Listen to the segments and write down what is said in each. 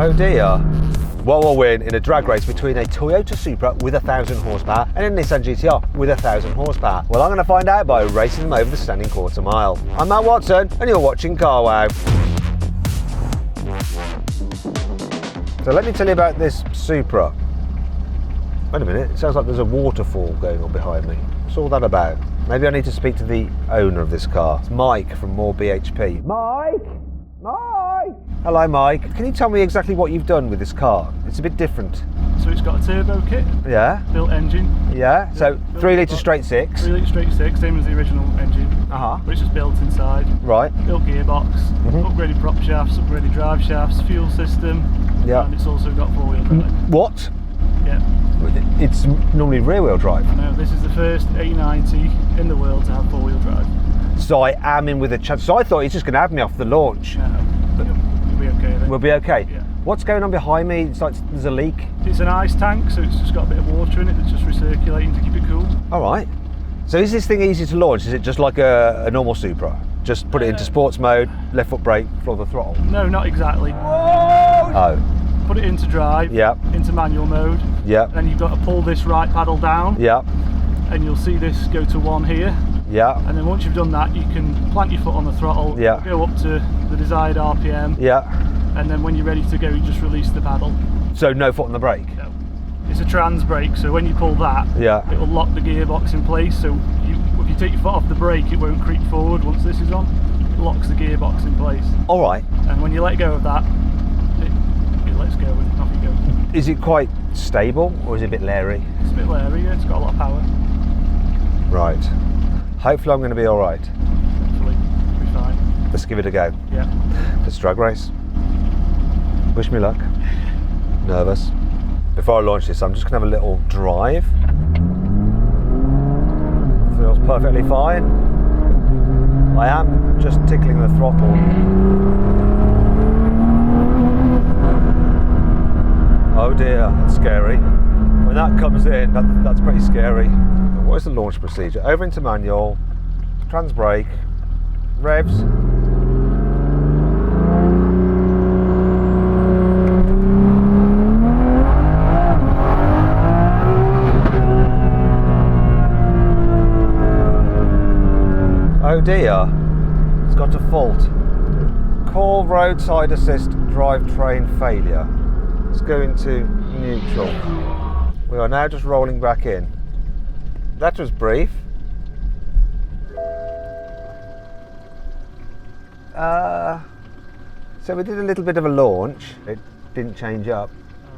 Oh dear. What will win in a drag race between a Toyota Supra with 1000 horsepower and a Nissan GT-R with 1000 horsepower? Well, I'm going to find out by racing them over the standing quarter mile. I'm Matt Watson and you're watching Carwow. So let me tell you about this Supra. Wait a minute, it sounds like there's a waterfall going on behind me. What's all that about? Maybe I need to speak to the owner of this car. It's Mike from More BHP. Mike! Mike! Hello Mike. Can you tell me exactly what you've done with this car? It's a bit different. So it's got a turbo kit. Yeah. Built engine. Yeah. So 3 litre straight six. 3 litre straight six, same as the original engine. But it's just built inside. Right. Built gearbox, upgraded prop shafts, upgraded drive shafts, fuel system. Yeah. And it's also got 4-wheel drive. What? Yeah. It's normally rear-wheel drive. No, this is the first A90 in the world to have 4-wheel drive. So I am in with a chance. So I thought he's just going to have me off the launch. No, but you'll be okay then. We'll be okay? Yeah. What's going on behind me? It's like there's a leak. It's an ice tank, so it's just got a bit of water in it that's just recirculating to keep it cool. All right. So is this thing easy to launch? Is it just like a normal Supra? Just put it into sports mode, left foot brake, floor the throttle? No, not exactly. Whoa! Oh. Put it into drive, into manual mode, and then you've got to pull this right paddle down, and you'll see this go to 1 here, and then once you've done that you can plant your foot on the throttle, go up to the desired RPM, and then when you're ready to go you just release the paddle. So no foot on the brake? No. It's a trans brake, so when you pull that, it will lock the gearbox in place, so if you take your foot off the brake it won't creep forward once this is on, it locks the gearbox in place. Alright. And when you let go of that, let's go and off you go. Is it quite stable or is it a bit leery? It's a bit leery, yeah, it's got a lot of power. Right. Hopefully I'm going to be alright. Hopefully, it'll be fine. Let's give it a go. Yeah. Let's drag race. Wish me luck. Nervous. Before I launch this, I'm just going to have a little drive. Feels perfectly fine. I am just tickling the throttle. Oh dear, that's scary. When that comes in, that's pretty scary. What is the launch procedure? Over into manual, trans brake, revs. Oh dear, it's got a fault. Call roadside assist drivetrain failure. Let's go into neutral. We are now just rolling back in. That was brief. So we did a little bit of a launch. It didn't change up.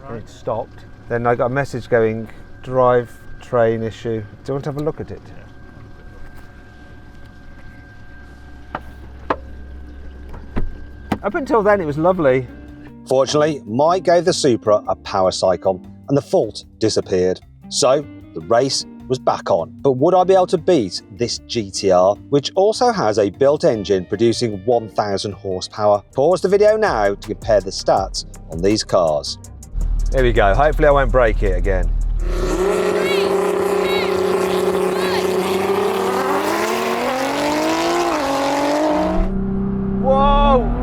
Right. It stopped. Then I got a message going, drive train issue. Do you want to have a look at it? Up until then it was lovely. Fortunately, Mike gave the Supra a power cycle and the fault disappeared. So the race was back on. But would I be able to beat this GT-R, which also has a built engine producing 1000 horsepower? Pause the video now to compare the stats on these cars. Here we go. Hopefully I won't break it again. Whoa!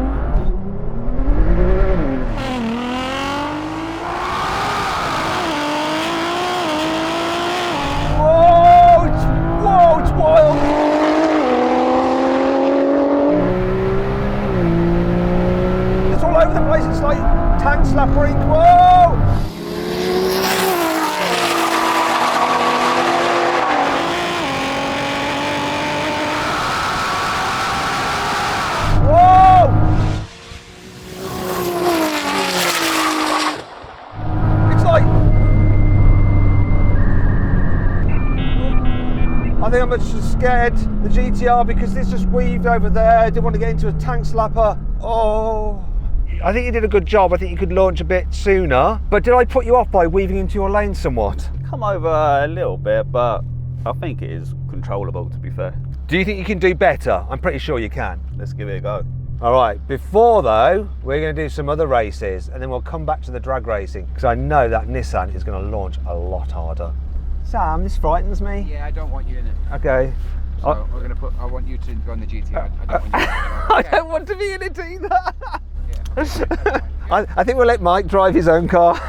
It's like tank slappering. Whoa! Whoa! It's like I think I'm just scared the GT-R because this just weaved over there. I didn't want to get into a tank slapper. Oh. I think you did a good job. I think you could launch a bit sooner. But did I put you off by weaving into your lane somewhat? Come over a little bit, but I think it is controllable, to be fair. Do you think you can do better? I'm pretty sure you can. Let's give it a go. All right, before though, we're going to do some other races and then we'll come back to the drag racing because I know that Nissan is going to launch a lot harder. Sam, this frightens me. Yeah, I don't want you in it. Okay. So we're going to put, I want you to go on the GT. I don't want you in it. Okay. I don't want to be in it either. Yeah, okay. I think we'll let Mike drive his own car.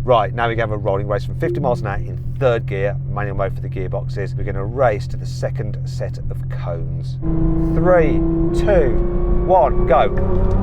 Right, now we have a rolling race from 50 miles an hour in third gear, manual mode for the gearboxes. We're going to race to the second set of cones. 3, 2, 1, go.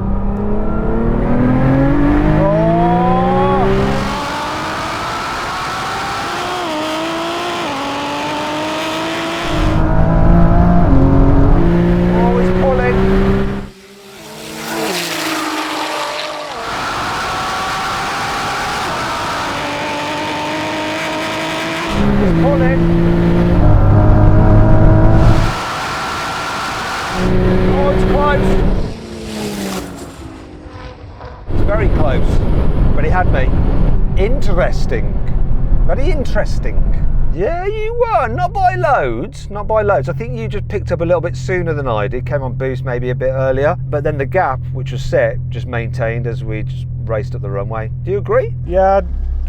Very close, but he had me. Interesting, very interesting. Yeah, you were, not by loads, not by loads. I think you just picked up a little bit sooner than I did, came on boost maybe a bit earlier, but then the gap, which was set, just maintained as we just raced up the runway. Do you agree? Yeah,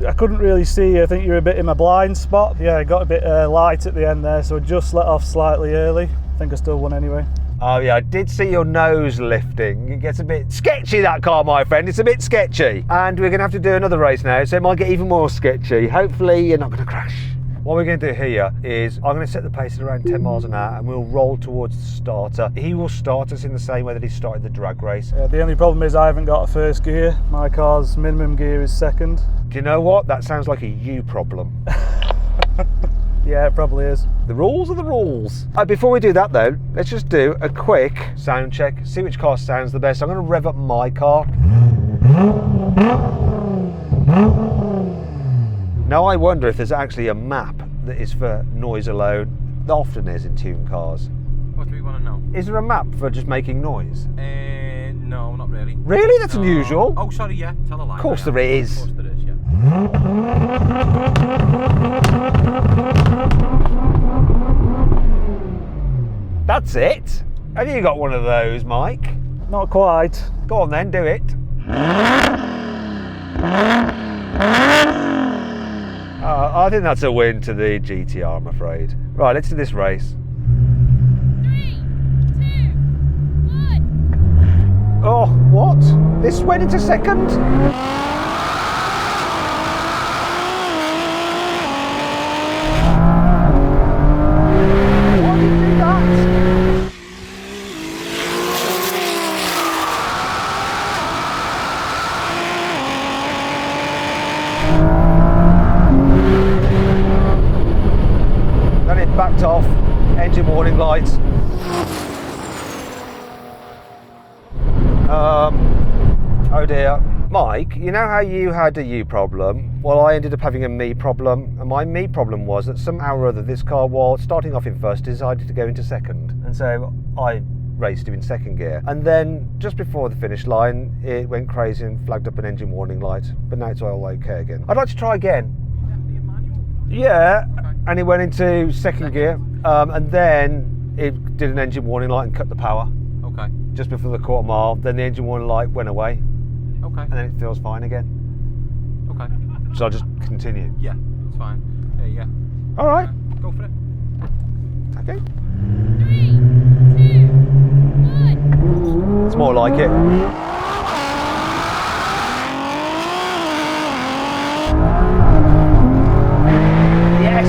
I couldn't really see. I think you were a bit in my blind spot. Yeah, I got a bit light at the end there, so I just let off slightly early. I think I still won anyway. Oh yeah, I did see your nose lifting. It gets a bit sketchy, that car, my friend. It's a bit sketchy. And we're going to have to do another race now, so it might get even more sketchy. Hopefully you're not going to crash. What we're going to do here is I'm going to set the pace at around 10 miles an hour and we'll roll towards the starter. He will start us in the same way that he started the drag race. The only problem is I haven't got a first gear. My car's minimum gear is second. Do you know what? That sounds like a you problem. Yeah, it probably is. The rules are the rules. Before we do that though, let's just do a quick sound check, see which car sounds the best. I'm going to rev up my car. Now I wonder if there's actually a map that is for noise alone. There often is in tuned cars. What do we want to know? Is there a map for just making noise? No, not really. Really? That's unusual. Oh, sorry, yeah. Tell a lie. Of course there is. Of course there is, yeah. That's it. Have you got one of those, Mike? Not quite. Go on then, do it. I think that's a win to the GT-R, I'm afraid. Right, let's do this race. 3, 2, 1. Oh, what? This went into second? Why did you do that? Then it backed off, engine warning lights. Oh dear. Mike, you know how you had a you problem? Well, I ended up having a me problem, and my me problem was that somehow or other this car, while starting off in first, decided to go into second. And so I raced him in second gear. And then just before the finish line, it went crazy and flagged up an engine warning light. But now it's all okay again. I'd like to try again. Definitely a manual? Yeah, Okay. and it went into second gear, and then it did an engine warning light and cut the power. Okay. Just before the quarter mile, then the engine warning light went away, Okay. and then it feels fine again. Okay. So I'll just continue. Yeah, it's fine. Yeah. All right. Go for it. Okay. 3, 2, 1. It's more like it. Yes.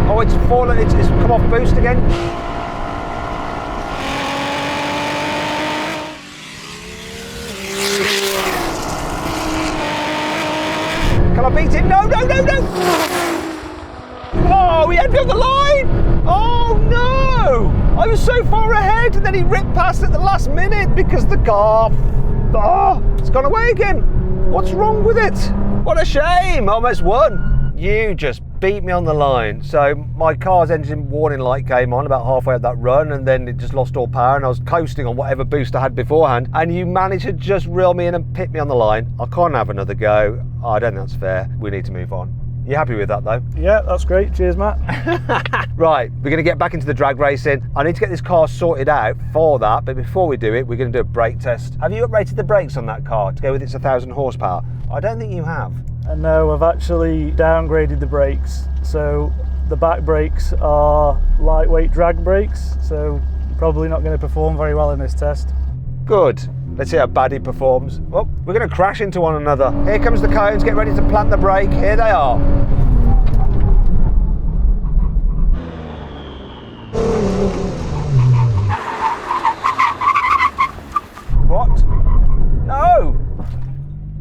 Oh, it's fallen. It's come off boost again. Can I beat it? No. Oh, we ended up the line. Oh no! I was so far ahead, and then he ripped past at the last minute because the car. Oh, it's gone away again. What's wrong with it? What a shame! I almost won. You just beat me on the line. So my car's engine warning light came on about halfway up that run, and then it just lost all power, and I was coasting on whatever boost I had beforehand, and you managed to just reel me in and pit me on the line. I can't have another go. I don't think that's fair. We need to move on. You happy with that though? Yeah, that's great. Cheers, Matt. Right, we're going to get back into the drag racing. I need to get this car sorted out for that, but before we do it, we're going to do a brake test. Have you uprated the brakes on that car to go with its 1000 horsepower? I don't think you have. And no, I've actually downgraded the brakes. So the back brakes are lightweight drag brakes, so probably not going to perform very well in this test. Good. Let's see how bad it performs. Oh, we're going to crash into one another. Here comes the cones, get ready to plant the brake. Here they are. What? No!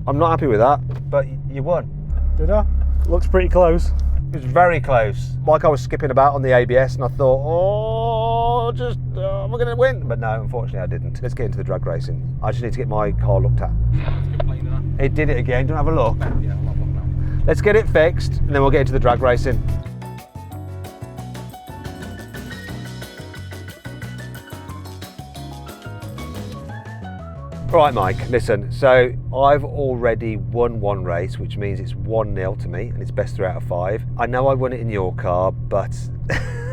I'm not happy with that, but you won. Did I? Looks pretty close. It was very close. Like I was skipping about on the ABS and I thought, am I going to win? But no, unfortunately I didn't. Let's get into the drag racing. I just need to get my car looked at. It did it again. Do you want to have a look? Yeah, I'll have a look now. Let's get it fixed and then we'll get into the drag racing. Right, Mike, listen, so I've already won one race, which means it's 1-0 to me, and it's best 3 out of 5. I know I won it in your car, but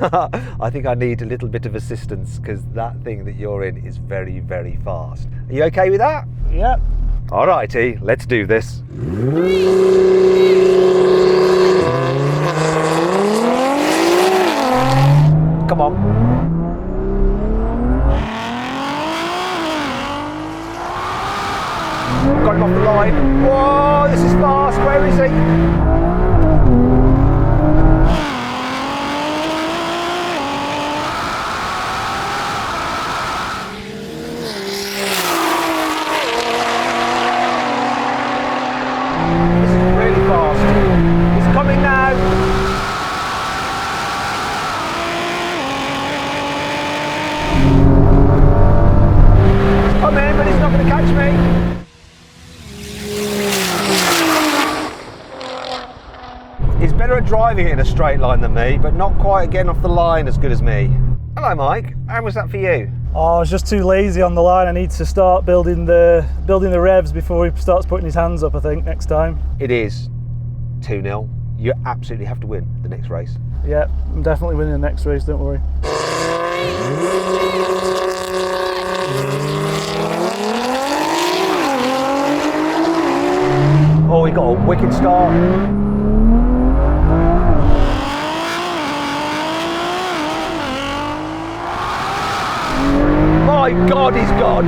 I think I need a little bit of assistance because that thing that you're in is very, very fast. Are you okay with that? Yep. All righty, let's do this. Come on. Got him off the line. Whoa, this is fast. Where is he? This is really fast. He's coming now. He's coming, but he's not going to catch me. He's better at driving it in a straight line than me, but not quite getting off the line as good as me. Hello, Mike. How was that for you? Oh, I was just too lazy on the line. I need to start building the revs before he starts putting his hands up, I think, next time. It is 2-0. You absolutely have to win the next race. Yeah, I'm definitely winning the next race, don't worry. Oh, he got a wicked start. My God, he's gone.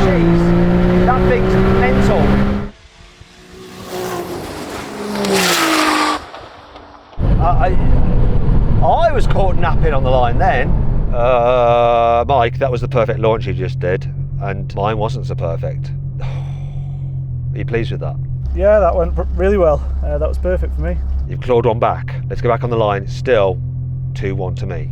Jeez, that thing's mental. I was caught napping on the line then. Mike, that was the perfect launch you just did, and mine wasn't so perfect. Are you pleased with that? Yeah, that went really well. That was perfect for me. You've clawed one back. Let's go back on the line. It's still 2-1 to me.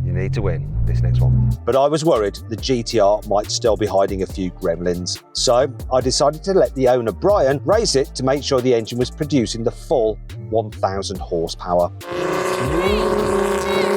You need to win this next one. But I was worried the GT-R might still be hiding a few gremlins. So I decided to let the owner, Brian, race it to make sure the engine was producing the full 1000 horsepower. 3, 2,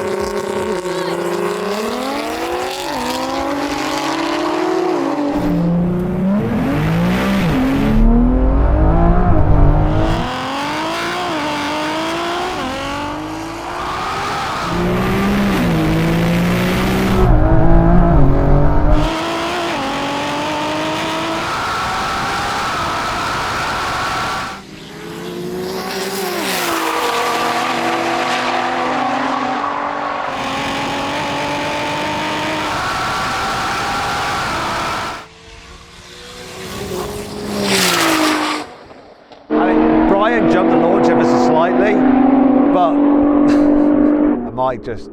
Brian jumped the launch ever so slightly, but I might just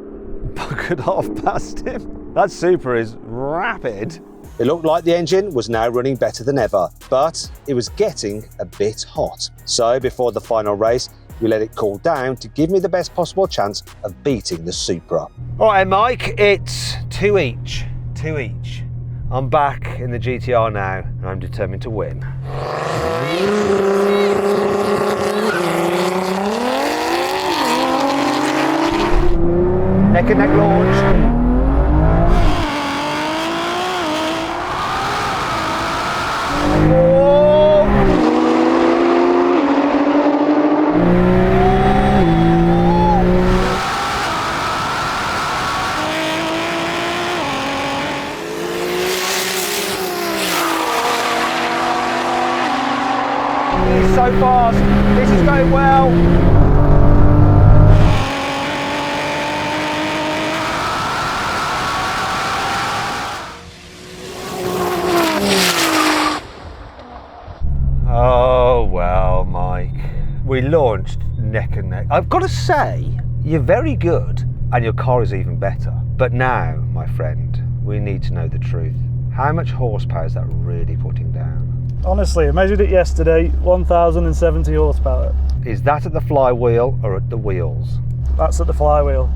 buggered off past him. That Supra is rapid. It looked like the engine was now running better than ever, but it was getting a bit hot. So before the final race, we let it cool down to give me the best possible chance of beating the Supra. All right, Mike, it's 2 each. I'm back in the GT-R now, and I'm determined to win. Neck and neck launch. so fast. This is going well. Oh, well, Mike. We launched neck and neck. I've got to say, you're very good and your car is even better. But now, my friend, we need to know the truth. How much horsepower is that really putting down? Honestly, I measured it yesterday, 1070 horsepower. Is that at the flywheel or at the wheels? That's at the flywheel.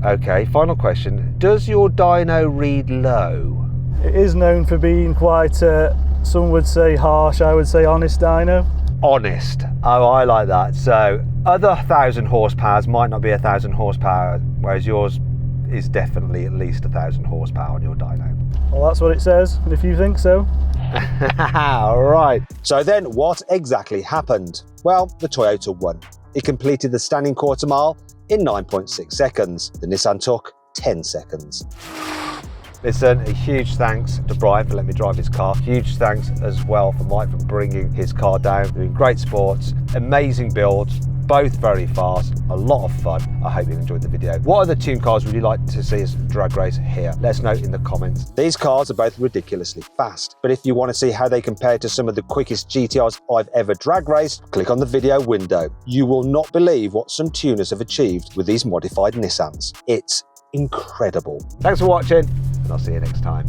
Okay, final question. Does your dyno read low? It is known for being quite, some would say harsh, I would say honest dyno. Honest. Oh, I like that. So other 1000 horsepowers might not be 1000 horsepower, whereas yours is definitely at least 1000 horsepower on your dyno. Well, that's what it says, and if you think so. All right. So then what exactly happened? Well, the Toyota won. It completed the standing quarter mile in 9.6 seconds. The Nissan took 10 seconds. Listen, a huge thanks to Brian for letting me drive his car. Huge thanks as well for Mike for bringing his car down. Doing great sports, amazing builds, both very fast, a lot of fun. I hope you enjoyed the video. What other tune cars would you like to see us drag race here? Let us know in the comments. These cars are both ridiculously fast, but if you want to see how they compare to some of the quickest GT-Rs I've ever drag raced, click on the video window. You will not believe what some tuners have achieved with these modified Nissans. It's incredible. Thanks for watching, and I'll see you next time.